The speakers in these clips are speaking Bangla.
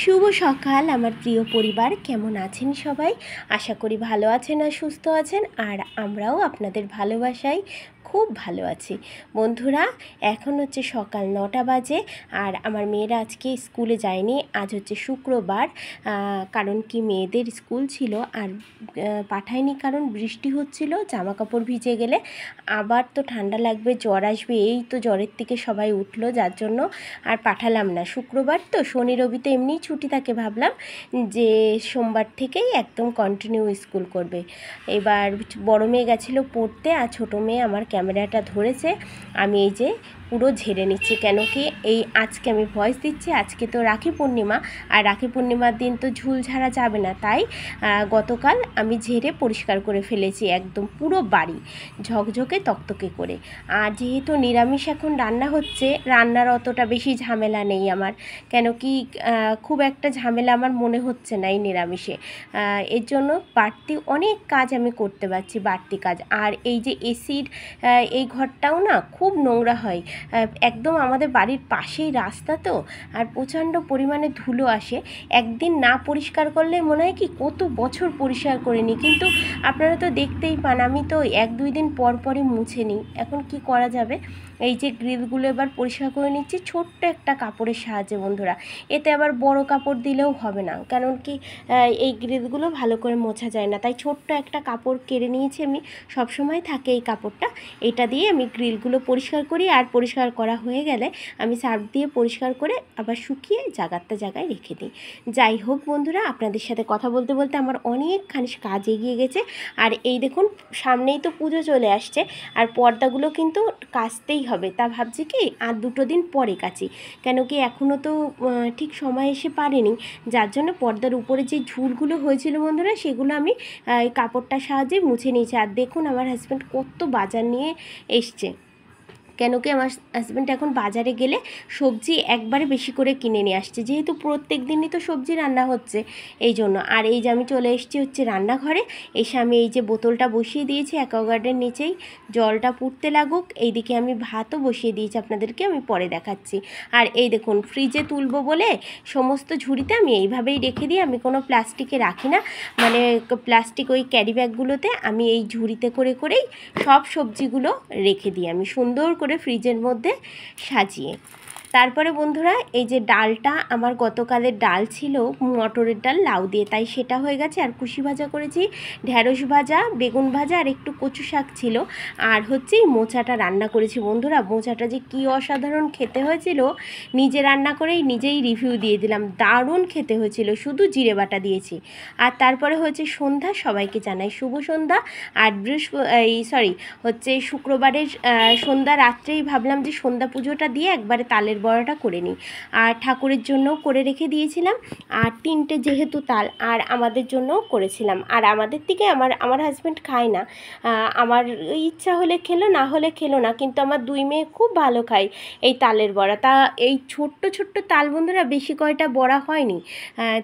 শুভ সকাল আমার প্রিয় পরিবার, কেমন আছেন সবাই? আশা করি ভালো আছেন আর সুস্থ আছেন। আর আমরাও আপনাদের ভালোবাসায় খুব ভালো আছি। বন্ধুরা, এখন হচ্ছে সকাল 9টা বাজে আর আমার মেয়েরা আজকে স্কুলে যায়নি। আজ হচ্ছে শুক্রবার, কারণ কি মেয়েদের স্কুল ছিল আর পাঠায়নি কারণ বৃষ্টি হচ্ছিল। জামা কাপড় ভিজে গেলে আবার তো ঠান্ডা লাগবে, জ্বর আসবে। এই তো জ্বরের থেকে সবাই উঠলো, যার জন্য আর পাঠালাম না। শুক্রবার তো, শনি রবি তো এমনিই ছুটি থাকে, ভাবলাম যে সোমবার থেকেই একদম কন্টিনিউ স্কুল করবে। এবার বড় মেয়ে গেছিলো পড়তে আর ছোটো মেয়ে আমার ক্যামেরাটা ধরেছে। আমি এই যে পুরো ঝেড়ে নিচ্ছি, কেন কি এই আজকে আমি ভয়েস দিচ্ছি, আজকে তো রাখি পূর্ণিমা আর রাখি পূর্ণিমার দিন তো ঝুল ঝাড়া যাবে না, তাই গতকাল আমি ঝেড়ে পরিষ্কার করে ফেলেছি একদম পুরো বাড়ি ঝকঝকে তকতকে করে। আর যেহেতু নিরামিষ এখন রান্না হচ্ছে, রান্নার অতটা বেশি ঝামেলা নেই আমার, কেন কি খুব একটা ঝামেলা আমার মনে হচ্ছে না এই নিরামিষে। এর জন্য বাড়তি অনেক কাজ আমি করতে পারছি, বাড়তি কাজ। আর এই যে এসির এই ঘরটাও না খুব নোংরা হয়, একদম আমাদের বাড়ির পাশেই রাস্তা তো, আর প্রচণ্ড পরিমাণে ধুলো আসে। একদিন না পরিষ্কার করলে মনে হয় কি কত বছর পরিষ্কার করে নিই, কিন্তু আপনারা তো দেখতেই পান আমি তো 1-2 দিন পর পরই মুছে নিই। এখন কি করা যাবে? এই যে গ্রিলগুলো এবার পরিষ্কার করে নিচ্ছি ছোট্ট একটা কাপড়ের সাহায্যে বন্ধুরা। এতে আবার বড় কাপড় দিলেও হবে না, কারণ কি এই গ্রিলগুলো ভালো করে মোছা যায় না, তাই ছোট্ট একটা কাপড় কেড়ে নিয়েছি আমি। সবসময় থাকে এই কাপড়টা, এটা দিয়ে আমি গ্রিলগুলো পরিষ্কার করি। আর পরিষ্কার করা হয়ে গেলে আমি সার্ফ দিয়ে পরিষ্কার করে আবার শুকিয়ে জায়গায় রেখে দিই। যাই হোক বন্ধুরা, আপনাদের সাথে কথা বলতে বলতে আমার অনেকখানি কাজ এগিয়ে গেছে। আর এই দেখুন, সামনেই তো পুজো চলে আসছে আর পর্দাগুলো কিন্তু কাচতেই হবে। তা ভাবছি কি আর 2 দিন পরে কাচি, কেন কি এখনও তো ঠিক সময় এসে পারেনি, যার জন্য পর্দার উপরে যে ঝুলগুলো হয়েছিল বন্ধুরা, সেগুলো আমি কাপড়টার সাহায্যে মুছে নিয়েছি। আর দেখুন আমার হাজব্যান্ড কত বাজার নিয়ে এসছে, কেন কি আমার হাজব্যান্ড এখন বাজারে গেলে সবজি একবারে বেশি করে কিনে নিয়ে আসছে, যেহেতু প্রত্যেক দিনই তো সবজি রান্না হচ্ছে এই জন্য। আর এই যে আমি চলে এসেছি হচ্ছে রান্নাঘরে, এসে আমি এই যে বোতলটা বসিয়ে দিয়েছি অ্যাকোয়াগার্ডের নিচেই, জলটা ফুটতে লাগুক। এইদিকে আমি ভাতও বসিয়ে দিয়েছি, আপনাদেরকে আমি পরে দেখাচ্ছি। আর এই দেখুন, ফ্রিজে তুলবো বলে সমস্ত ঝুড়িতে আমি এইভাবেই রেখে দিই, আমি কোনো প্লাস্টিকে রাখি না, মানে প্লাস্টিক ওই ক্যারি ব্যাগগুলোতে আমি এই ঝুড়িতে করেই সব সবজিগুলো রেখে দিই আমি সুন্দর করে ফ্রিজের মধ্যে সাজিয়ে। তারপরে বন্ধুরা, এই যে ডালটা আমার গতকালের ডাল ছিল মটরের ডাল লাউ দিয়ে, তাই সেটা হয়ে গেছে। আর কুশি ভাজা করেছি, ঢ্যাঁড়স ভাজা, বেগুন ভাজা আর একটু কচু শাক ছিল। আর হচ্ছে মোচাটা রান্না করেছি বন্ধুরা। মোচাটা যে কী অসাধারণ খেতে হয়েছিল, নিজে রান্না করেই নিজেই রিভিউ দিয়ে দিলাম, দারুণ খেতে হয়েছিল, শুধু জিরে বাটা দিয়েছি। আর তারপরে হচ্ছে সন্ধ্যা, সবাইকে জানাই শুভ সন্ধ্যা। আর হচ্ছে শুক্রবারের সন্ধ্যা রাত্রেই ভাবলাম যে সন্ধ্যা পুজোটা দিয়ে একবারে তালের বড়াটা করে নিই। আর ঠাকুরের জন্যও করে রেখে দিয়েছিলাম, আর 3টে যেহেতু তাল, আর আমাদের জন্যও করেছিলাম। আর আমাদের থেকে আমার হাজব্যান্ড খায় না, আমার ইচ্ছা হলে খেলো, না হলে খেলো না, কিন্তু আমার 2 মেয়ে খুব ভালো খায় এই তালের বড়া। তা এই ছোট্ট তাল বন্ধুরা, বেশি কয়টা বড়া হয়নি,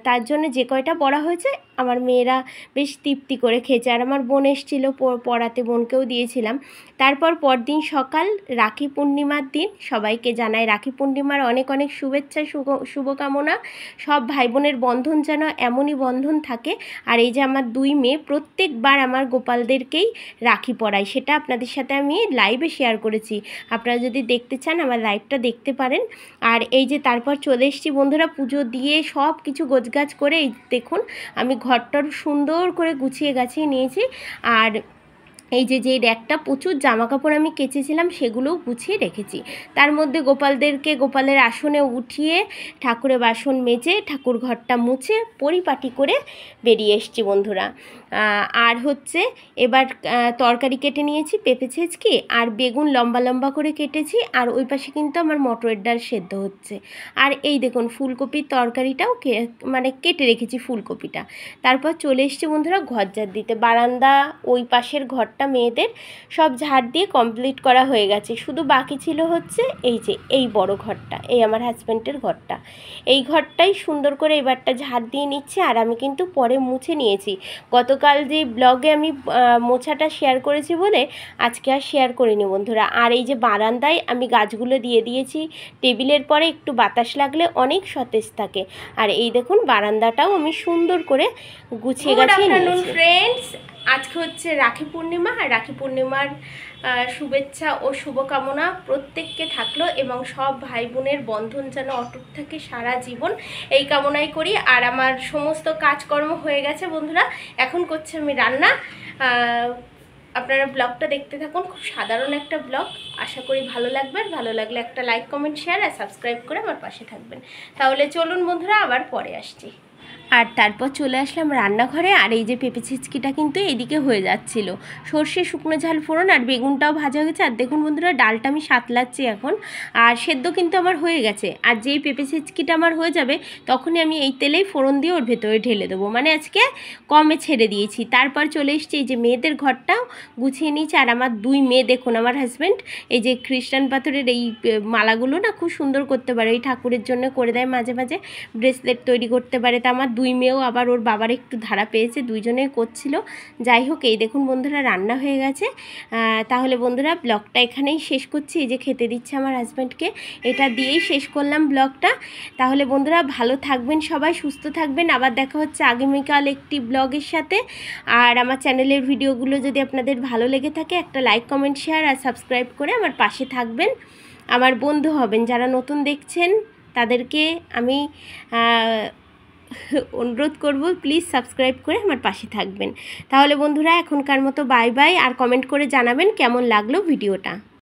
তার জন্য যে কয়টা বড়া হয়েছে আমার মেয়েরা বেশ তৃপ্তি করে খেয়েছে। আর আমার বোন এসেছিলো পড়াতে, বোনকেও দিয়েছিলাম। তারপর পরদিন সকাল, রাখি পূর্ণিমার দিন, সবাইকে জানাই রাখি পূর্ণিমার অনেক অনেক শুভেচ্ছা, শুভকামনা। সব ভাই বোনের বন্ধন যেন এমনই বন্ধন থাকে। আর এই যে আমার 2 মেয়ে প্রত্যেকবার আমার গোপালদেরকেই রাখি পরায়, সেটা আপনাদের সাথে আমি লাইভে শেয়ার করেছি, আপনারা যদি দেখতে চান আমার লাইভটা দেখতে পারেন। আর এই যে তারপর চলে এসেছি বন্ধুরা, পুজো দিয়ে সব কিছু গোছগাছ করে এই দেখুন আমি ঘরটার সুন্দর করে গুছিয়ে গাছিয়ে নিয়েছি। আর এই যে র্যাকটা প্রচুর জামা কাপড় আমি কেচেছিলাম সেগুলোও গুছিয়ে রেখেছি। তার মধ্যে গোপালদেরকে গোপালের আসনে উঠিয়ে ঠাকুরের বাসন মেজে ঠাকুর ঘরটা মুছে পরিপাটি করে বেরিয়ে এসেছি বন্ধুরা। আর হচ্ছে এবার তরকারি কেটে নিয়েছি, পেঁপে ছেঁচকি আর বেগুন লম্বা লম্বা করে কেটেছি। আর ওই পাশে কিন্তু আমার মটরের ডাল সেদ্ধ হচ্ছে। আর এই দেখুন ফুলকপির তরকারিটাও মানে কেটে রেখেছি ফুলকপিটা। তারপর চলে এসেছি বন্ধুরা ঘর ঝাড় দিতে। বারান্দা ওই পাশের ঘরটা ঘরটা মেয়েদের সব ঝাড় দিয়ে কমপ্লিট করা হয়ে গেছে। শুধু বাকি ছিল হচ্ছে এই যে এই বড় ঘরটা, এই আমার হাজব্যান্ডের ঘরটা। এই ঘরটাই সুন্দর করে এবারটা ঝাড় দিয়ে নিচ্ছে। আর আমি কিন্তু পরে মুছে নিয়েছি। গতকাল যে ব্লগে আমি মোছাটা শেয়ার করেছি বলে আজকে আর শেয়ার করিনি বন্ধুরা। আর এই যে বারান্দায় আমি গাছগুলো দিয়ে দিয়েছি, টেবিলের পরে একটু বাতাস লাগলে অনেক সতেজ থাকে। আর এই দেখুন বারান্দাটাও আমি সুন্দর করে গুছিয়ে গাছিয়ে নিয়েছি। ফ্রেন্ডস, আজকে হচ্ছে রাখি পূর্ণিমা। আর রাখি পূর্ণিমার শুভেচ্ছা ও শুভকামনা প্রত্যেককে থাকলো, এবং সব ভাই বোনের বন্ধন যেন অটুট থাকে সারা জীবন, এই কামনাই করি। আর আমার সমস্ত কাজকর্ম হয়ে গেছে বন্ধুরা, এখন করছি আমি রান্না। আপনারা ব্লগটা দেখতে থাকুন, খুব সাধারণ একটা ব্লগ, আশা করি ভালো লাগবে। আর ভালো লাগলে একটা লাইক, কমেন্ট, শেয়ার আর সাবস্ক্রাইব করে আমার পাশে থাকবেন। তাহলে চলুন বন্ধুরা, আবার পরে আসছি। আর তারপর চলে আসলাম রান্নাঘরে। আর এই যে পেঁপে ছিচকিটা কিন্তু এদিকে হয়ে যাচ্ছিল, সর্ষে শুকনো ঝাল ফোড়ন আর বেগুনটাও ভাজা হয়েছে। আর দেখুন বন্ধুরা, ডালটা আমি সাতলাচ্ছি এখন, আর সেদ্ধ কিন্তু আমার হয়ে গেছে। আর যেই পেঁপে ছিচকিটা আমার হয়ে যাবে তখনই আমি এই তেলেই ফোড়ন দিয়ে ওর ভেতরে ঢেলে দেবো, মানে আজকে কমে ছেড়ে দিয়েছি। তারপর চলে এসেছি এই যে মেয়েদের ঘরটাও গুছিয়ে নিয়েছি। আর আমার দুই মেয়ে দেখুন, আমার হাজব্যান্ড এই যে খ্রিস্টান পাথরের এই মালাগুলো না খুব সুন্দর করতে পারে, এই ঠাকুরের জন্য করে দেয় মাঝে মাঝে, ব্রেসলেট তৈরি করতে পারে। তা আমার দুই মেয়েও আবার ওর বাবার একটু ধারা পেয়েছে, দুইজনেই করছিল। যাই হোক, এই দেখুন বন্ধুরা রান্না হয়ে গেছে। তাহলে বন্ধুরা ব্লগটা এখানেই শেষ করছি। এই যে খেতে দিচ্ছে আমার হাজব্যান্ডকে, এটা দিয়েই শেষ করলাম ব্লগটা। তাহলে বন্ধুরা ভালো থাকবেন সবাই, সুস্থ থাকবেন। আবার দেখা হচ্ছে আগামীকাল একটি ব্লগের সাথে। আর আমার চ্যানেলের ভিডিওগুলো যদি আপনাদের ভালো লেগে থাকে, একটা লাইক, কমেন্ট, শেয়ার আর সাবস্ক্রাইব করে আমার পাশে থাকবেন, আমার বন্ধু হবেন। যারা নতুন দেখছেন তাদেরকে আমি অনুরোধ করব, প্লিজ সাবস্ক্রাইব করে আমার পাশে থাকবেন। তাহলে বন্ধুরা এখনকার মতো বাই বাই। আর কমেন্ট করে জানাবেন কেমন লাগলো ভিডিওটা।